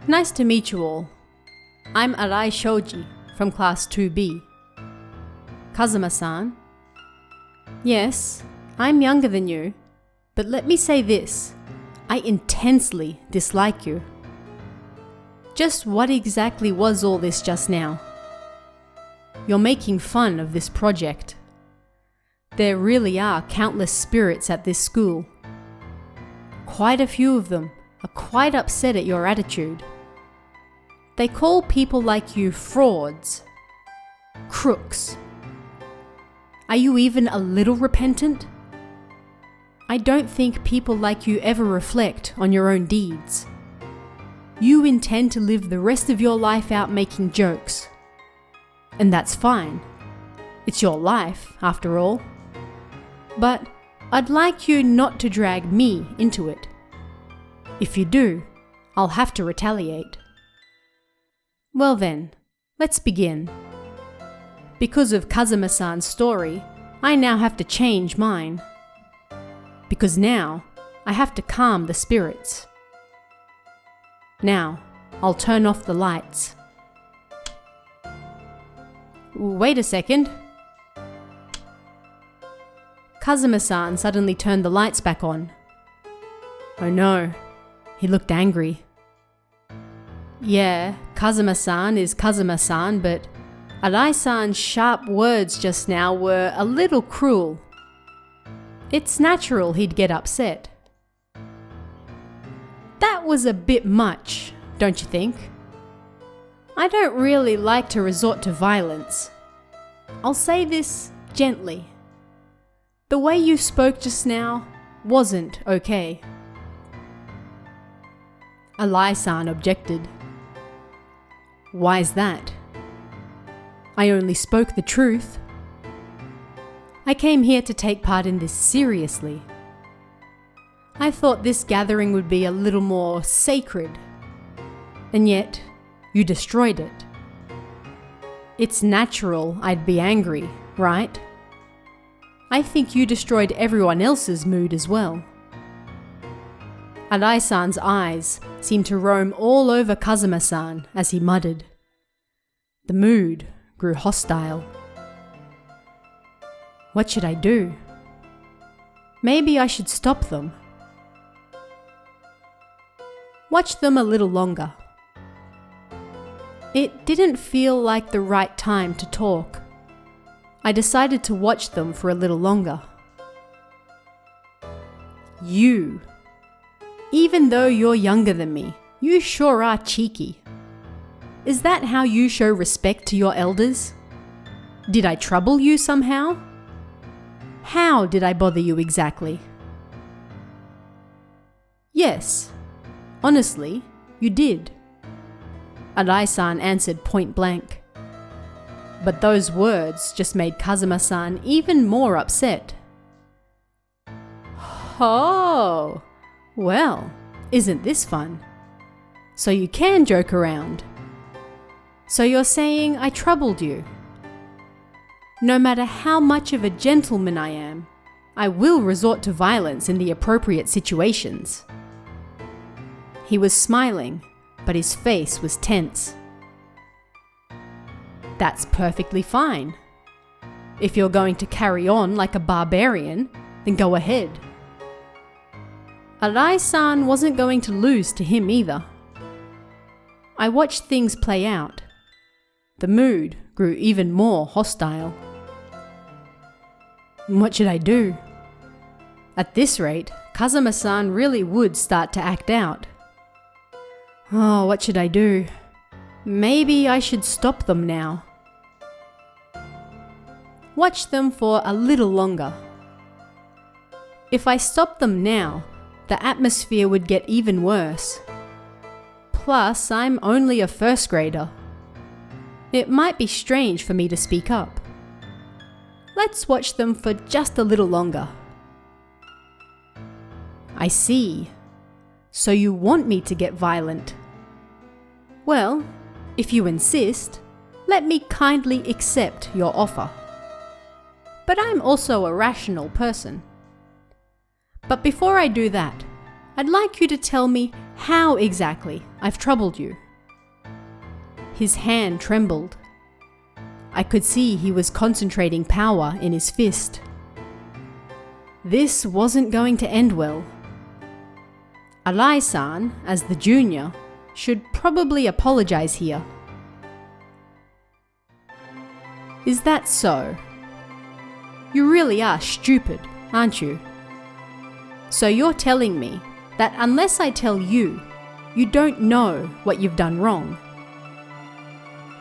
Nice to meet you all. I'm Arai Shoji from Class 2B. Kazama-san. Yes, I'm younger than you, but let me say this. I intensely dislike you. Just what exactly was all this just now? You're making fun of this project. There really are countless spirits at this school. Quite a few of them are quite upset at your attitude. They call people like you frauds, crooks. Are you even a little repentant? I don't think people like you ever reflect on your own deeds. You intend to live the rest of your life out making jokes. And that's fine. It's your life, after all. But I'd like you not to drag me into it. If you do, I'll have to retaliate. Well then, let's begin. Because of Kazama-san's story, I now have to change mine. Because now, I have to calm the spirits. Now, I'll turn off the lights. Wait a second. Kazama-san suddenly turned the lights back on. Oh no, he looked angry. Yeah, Kazama-san is Kazama-san, but Arai-san's sharp words just now were a little cruel. It's natural he'd get upset. That was a bit much, don't you think? I don't really like to resort to violence. I'll say this gently. The way you spoke just now wasn't okay. Arai-san objected. Why's that? I only spoke the truth. I came here to take part in this seriously. I thought this gathering would be a little more sacred. And yet, you destroyed it. It's natural I'd be angry, right? I think you destroyed everyone else's mood as well. Arai-san's eyes seemed to roam all over Kazama-san as he muttered. The mood grew hostile. What should I do? Maybe I should stop them. Watch them a little longer. It didn't feel like the right time to talk. I decided to watch them for a little longer. You. Even though you're younger than me, you sure are cheeky. Is that how you show respect to your elders? Did I trouble you somehow? How did I bother you exactly? Yes, honestly, you did. Arai-san answered point blank. But those words just made Kazama-san even more upset. Oh, well, isn't this fun? So you can joke around. So you're saying I troubled you? No matter how much of a gentleman I am, I will resort to violence in the appropriate situations. He was smiling, but his face was tense. That's perfectly fine. If you're going to carry on like a barbarian, then go ahead. Arai-san wasn't going to lose to him either. I watched things play out. The mood grew even more hostile. What should I do? At this rate, Kazama-san really would start to act out. Oh, what should I do? Maybe I should stop them now. Watch them for a little longer. If I stop them now, the atmosphere would get even worse. Plus, I'm only a first grader. It might be strange for me to speak up. Let's watch them for just a little longer. I see. So you want me to get violent? Well, if you insist, let me kindly accept your offer. But I'm also a rational person. But before I do that, I'd like you to tell me How exactly? I've troubled you." His hand trembled. I could see he was concentrating power in his fist. This wasn't going to end well. Arai-san, as the junior, should probably apologize here. "Is that so? You really are stupid, aren't you? So you're telling me that unless I tell you, you don't know what you've done wrong?"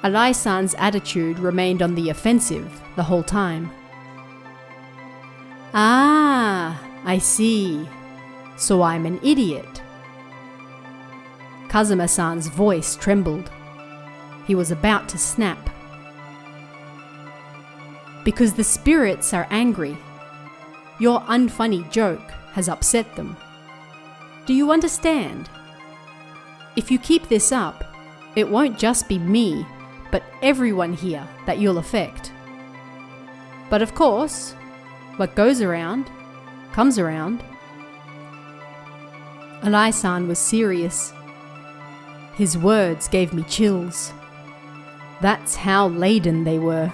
Arai-san's attitude remained on the offensive the whole time. "Ah, I see. So I'm an idiot." Kazama-san's voice trembled. He was about to snap. "Because the spirits are angry. Your unfunny joke has upset them. Do you understand? If you keep this up, it won't just be me, but everyone here that you'll affect. But of course, what goes around, comes around." Arai-san was serious. His words gave me chills. That's how laden they were.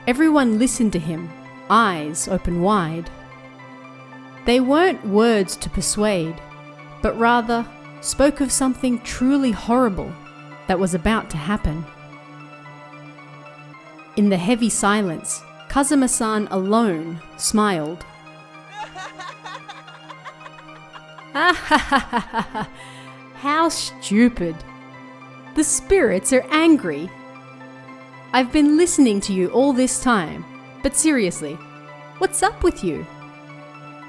Everyone listened to him, eyes open wide. They weren't words to persuade, but rather spoke of something truly horrible that was about to happen. In the heavy silence, Kazama-san alone smiled. "How stupid! The spirits are angry. I've been listening to you all this time, but seriously, what's up with you?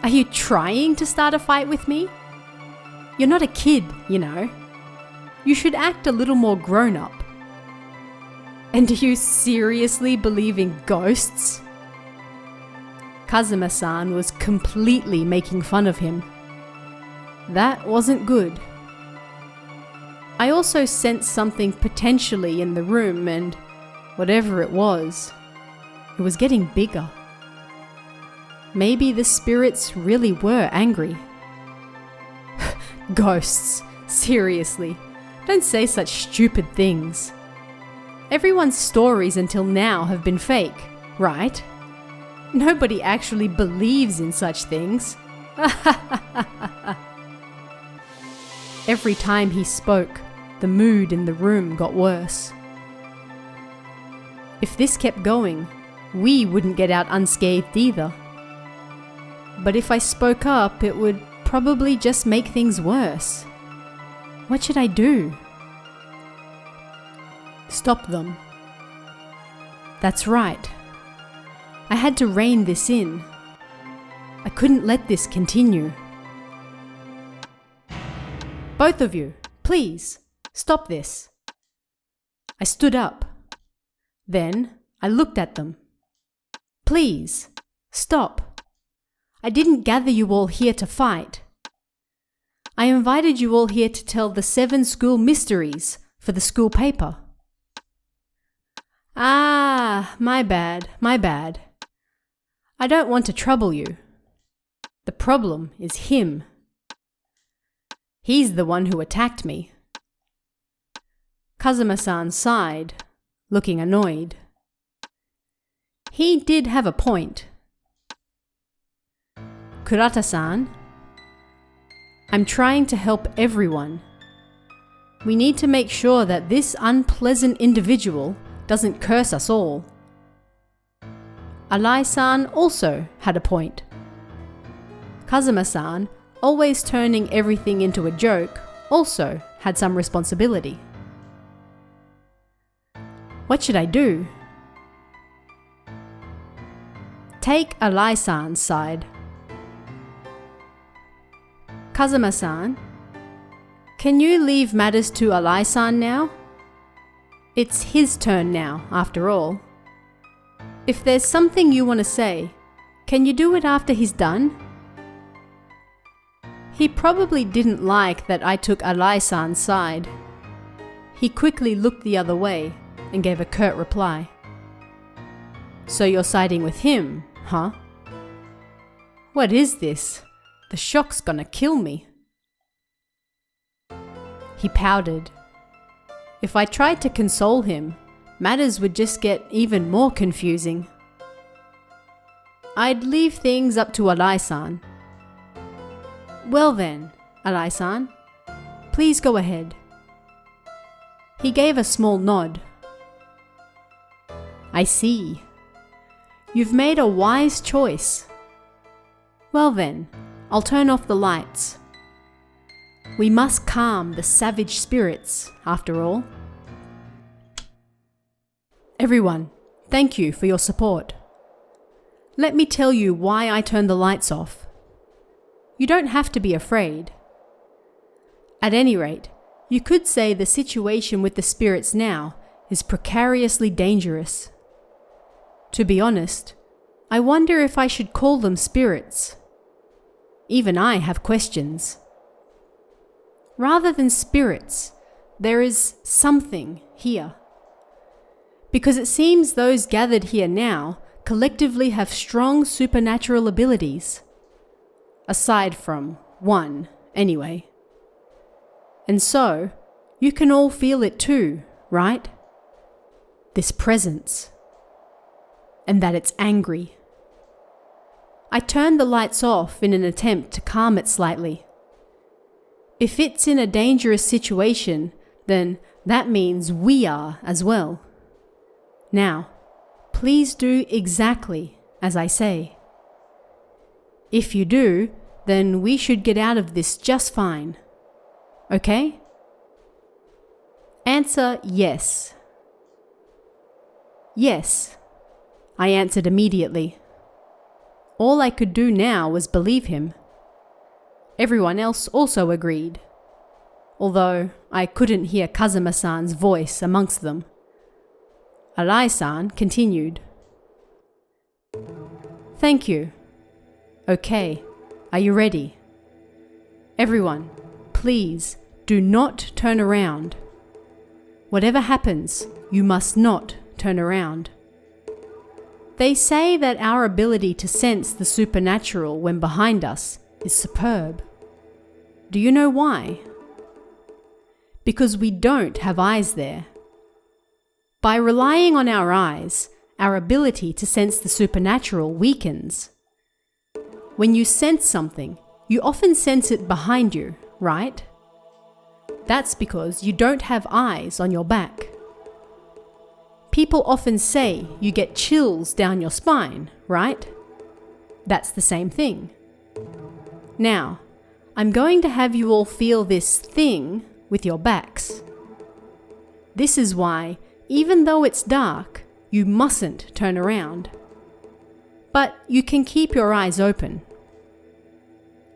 Are you trying to start a fight with me? You're not a kid, you know. You should act a little more grown up. And do you seriously believe in ghosts?" Kazama-san was completely making fun of him. That wasn't good. I also sensed something potentially in the room, and whatever it was getting bigger. Maybe the spirits really were angry. Ghosts, seriously, don't say such stupid things. Everyone's stories until now have been fake, right? Nobody actually believes in such things. Every time he spoke, the mood in the room got worse. If this kept going, we wouldn't get out unscathed either. But if I spoke up, it would probably just make things worse. What should I do? Stop them. That's right. I had to rein this in. I couldn't let this continue. "Both of you, please, stop this." I stood up. Then I looked at them. "Please, stop. I didn't gather you all here to fight. I invited you all here to tell the 7 school mysteries for the school paper." "Ah, my bad. I don't want to trouble you. The problem is him. He's the one who attacked me." Kazama-san sighed, looking annoyed. He did have a point. "Kurata-san, I'm trying to help everyone. We need to make sure that this unpleasant individual doesn't curse us all." Arai-san also had a point. Kazama-san, always turning everything into a joke, also had some responsibility. What should I do? Take Arai-san's side. Kazama-san, can you leave matters to Arai-san now? It's his turn now, after all. If there's something you want to say, can you do it after he's done? He probably didn't like that I took Arai-san's side. He quickly looked the other way and gave a curt reply. So you're siding with him, huh? What is this? The shock's gonna kill me. He pouted. If I tried to console him, matters would just get even more confusing. I'd leave things up to Arai-san. Well then, Arai-san, please go ahead. He gave a small nod. I see. You've made a wise choice. Well then, I'll turn off the lights. We must calm the savage spirits, after all. Everyone, thank you for your support. Let me tell you why I turned the lights off. You don't have to be afraid. At any rate, you could say the situation with the spirits now is precariously dangerous. To be honest, I wonder if I should call them spirits. Even I have questions. Rather than spirits, there is something here. Because it seems those gathered here now collectively have strong supernatural abilities. Aside from one, anyway. And so, you can all feel it too, right? This presence. And that it's angry. I turned the lights off in an attempt to calm it slightly. If it's in a dangerous situation, then that means we are as well. Now, please do exactly as I say. If you do, then we should get out of this just fine. Okay? Answer yes. Yes, I answered immediately. All I could do now was believe him. Everyone else also agreed, although I couldn't hear Kazama-san's voice amongst them. Arai-san continued. Thank you. Okay, are you ready? Everyone, please do not turn around. Whatever happens, you must not turn around. They say that our ability to sense the supernatural when behind us is superb. Do you know why? Because we don't have eyes there. By relying on our eyes, our ability to sense the supernatural weakens. When you sense something, you often sense it behind you, right? That's because you don't have eyes on your back. People often say you get chills down your spine, right? That's the same thing. Now, I'm going to have you all feel this thing with your backs. This is why, even though it's dark, you mustn't turn around. But you can keep your eyes open.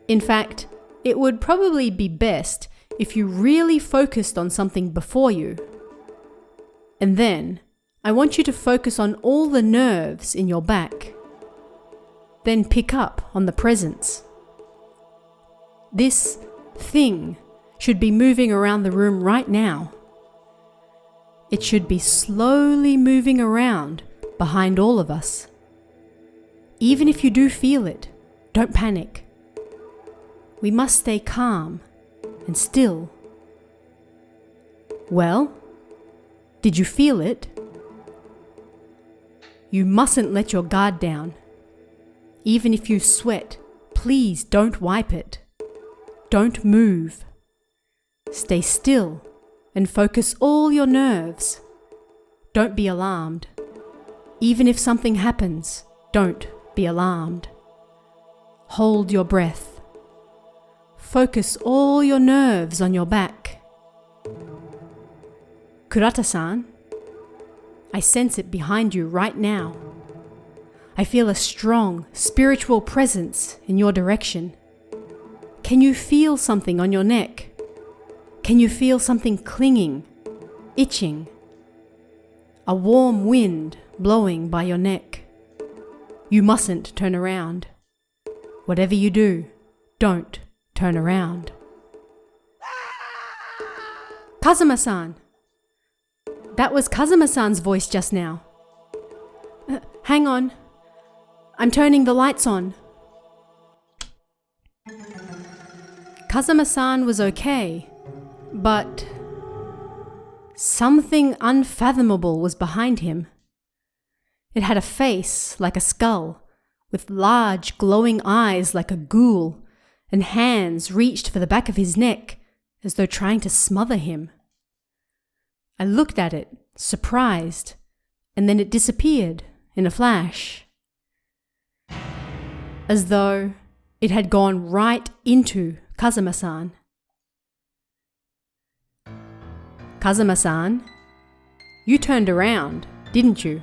In fact, it would probably be best if you really focused on something before you. And then, I want you to focus on all the nerves in your back. Then pick up on the presence. This thing should be moving around the room right now. It should be slowly moving around behind all of us. Even if you do feel it, don't panic. We must stay calm and still. Well, did you feel it? You mustn't let your guard down. Even if you sweat, please don't wipe it. Don't move. Stay still and focus all your nerves. Don't be alarmed. Even if something happens, don't be alarmed. Hold your breath. Focus all your nerves on your back. Kurata-san, I sense it behind you right now. I feel a strong spiritual presence in your direction. Can you feel something on your neck? Can you feel something clinging, itching? A warm wind blowing by your neck. You mustn't turn around. Whatever you do, don't turn around. Kazama-san! That was Kazama-san's voice just now. Hang on. I'm turning the lights on. Kazama-san was okay, But something unfathomable was behind him. It had a face like a skull, with large glowing eyes like a ghoul, and hands reached for the back of his neck as though trying to smother him. I looked at it, surprised, and then it disappeared in a flash. As though it had gone right into Kazama-san. Kazama-san, you turned around, didn't you?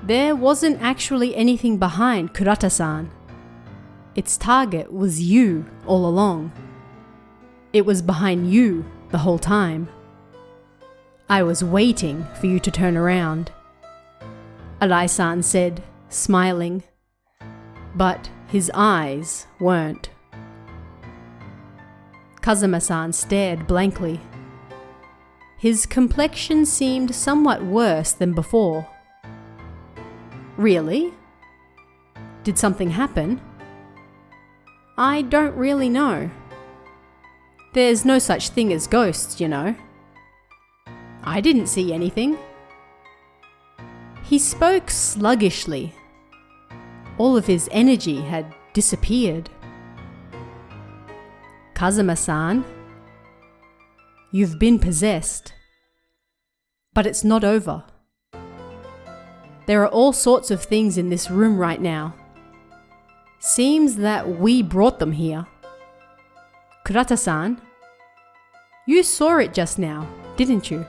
There wasn't actually anything behind Kurata-san. Its target was you all along. It was behind you the whole time. I was waiting for you to turn around, Arai-san said, smiling. But his eyes weren't. Kazama-san stared blankly. His complexion seemed somewhat worse than before. Really? Did something happen? I don't really know. There's no such thing as ghosts, you know. I didn't see anything. He spoke sluggishly. All of his energy had disappeared. Kazama-san, you've been possessed. But it's not over. There are all sorts of things in this room right now. Seems that we brought them here. Kurata-san, you saw it just now, didn't you?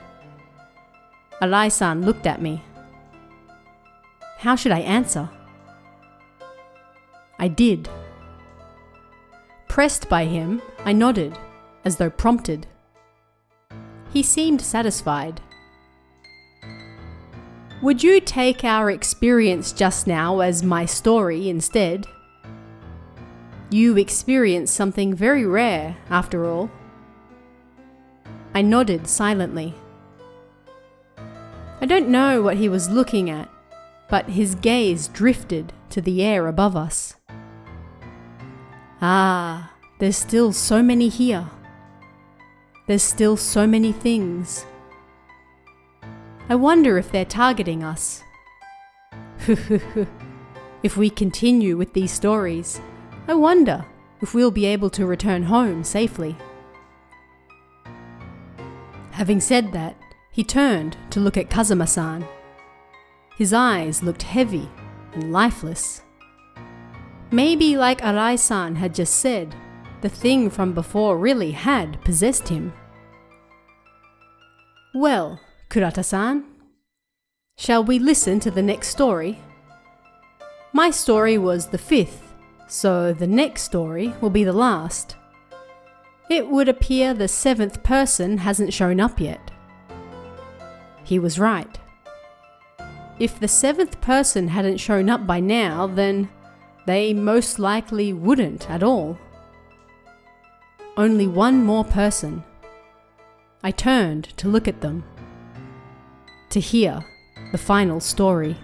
Arai-san looked at me. How should I answer? I did. Pressed by him, I nodded, as though prompted. He seemed satisfied. Would you take our experience just now as my story instead? You experienced something very rare, after all. I nodded silently. I don't know what he was looking at, but his gaze drifted to the air above us. Ah, there's still so many here. There's still so many things. I wonder if they're targeting us. If we continue with these stories, I wonder if we'll be able to return home safely. Having said that, he turned to look at Kazama-san. His eyes looked heavy and lifeless. Maybe, like Arai-san had just said, the thing from before really had possessed him. Well, Kurata-san, shall we listen to the next story? My story was the 5th, so the next story will be the last. It would appear the 7th person hasn't shown up yet. He was right. If the 7th person hadn't shown up by now, then they most likely wouldn't at all. Only one more person. I turned to look at them, to hear the final story.